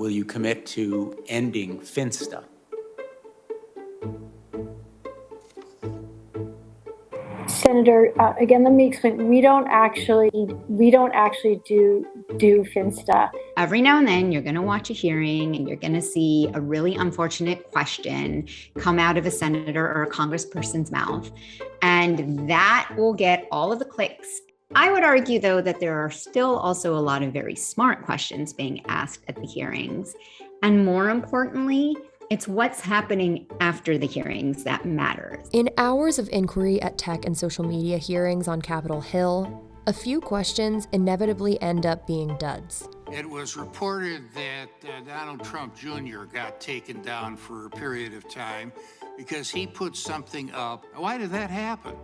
will you commit to ending Finsta? Senator, again, let me explain. We don't actually do Finsta. Every now and then, you're going to watch a hearing and you're going to see a really unfortunate question come out of a senator or a congressperson's mouth, and that will get all of the clicks. I would argue, though, that there are still also a lot of very smart questions being asked at the hearings. And more importantly, it's what's happening after the hearings that matters. In hours of inquiry at tech and social media hearings on Capitol Hill, a few questions inevitably end up being duds. It was reported that Donald Trump Jr. got taken down for a period of time because he put something up. Why did that happen?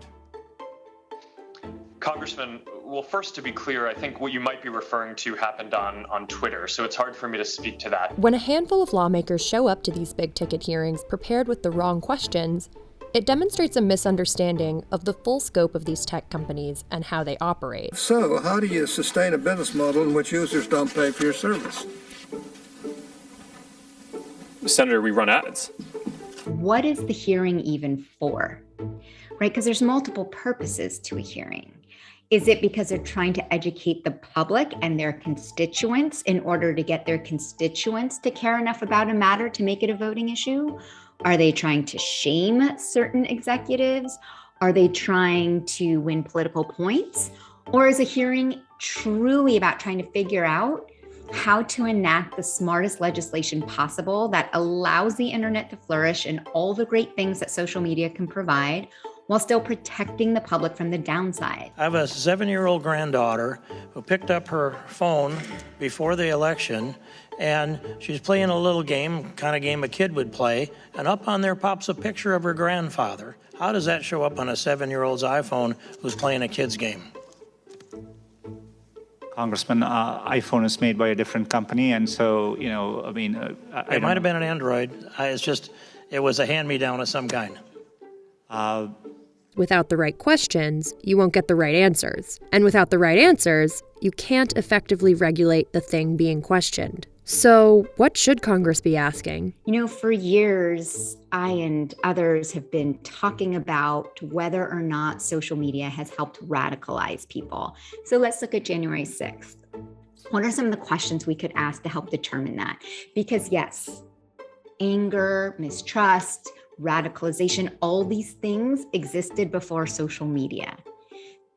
Congressman, well, first, to be clear, I think what you might be referring to happened on Twitter, so it's hard for me to speak to that. When a handful of lawmakers show up to these big-ticket hearings prepared with the wrong questions, it demonstrates a misunderstanding of the full scope of these tech companies and how they operate. So, how do you sustain a business model in which users don't pay for your service? Senator, we run ads. What is the hearing even for? Right? Because there's multiple purposes to a hearing. Is it because they're trying to educate the public and their constituents in order to get their constituents to care enough about a matter to make it a voting issue? Are they trying to shame certain executives? Are they trying to win political points? Or is a hearing truly about trying to figure out how to enact the smartest legislation possible that allows the internet to flourish and all the great things that social media can provide, while still protecting the public from the downside? I have a 7-year-old granddaughter who picked up her phone before the election, and she's playing a little game, kind of game a kid would play, and up on there pops a picture of her grandfather. How does that show up on a 7-year-old's iPhone who's playing a kid's game? Congressman, iPhone is made by a different company, and so, you know, I mean... It might have been an Android. It was a hand-me-down of some kind. Without the right questions, you won't get the right answers. And without the right answers, you can't effectively regulate the thing being questioned. So what should Congress be asking? You know, for years, I and others have been talking about whether or not social media has helped radicalize people. So let's look at January 6th. What are some of the questions we could ask to help determine that? Because yes, anger, mistrust, radicalization, all these things existed before social media.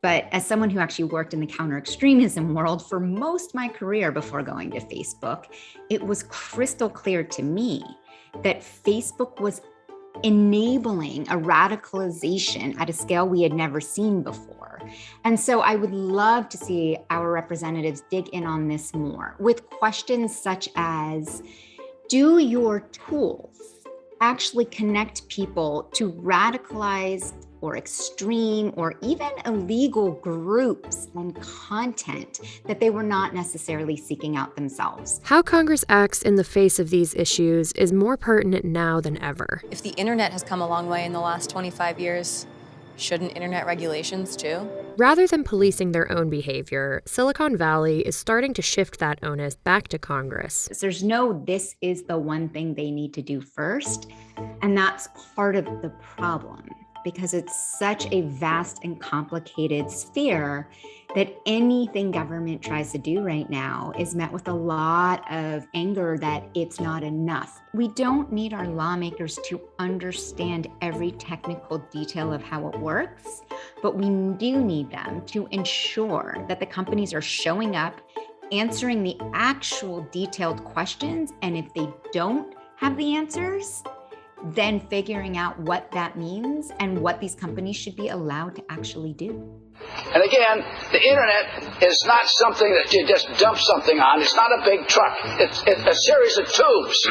But as someone who actually worked in the counter-extremism world for most of my career before going to Facebook, it was crystal clear to me that Facebook was enabling a radicalization at a scale we had never seen before. And so I would love to see our representatives dig in on this more with questions such as, do your tools actually connect people to radicalized or extreme or even illegal groups and content that they were not necessarily seeking out themselves? How Congress acts in the face of these issues is more pertinent now than ever. If the internet has come a long way in the last 25 years, shouldn't internet regulations too? Rather than policing their own behavior, Silicon Valley is starting to shift that onus back to Congress. There's no, this is the one thing they need to do first, and that's part of the problem, because it's such a vast and complicated sphere that anything government tries to do right now is met with a lot of anger that it's not enough. We don't need our lawmakers to understand every technical detail of how it works, but we do need them to ensure that the companies are showing up, answering the actual detailed questions, and if they don't have the answers, then figuring out what that means and what these companies should be allowed to actually do. And again, the internet is not something that you just dump something on. It's not a big truck. It's a series of tubes.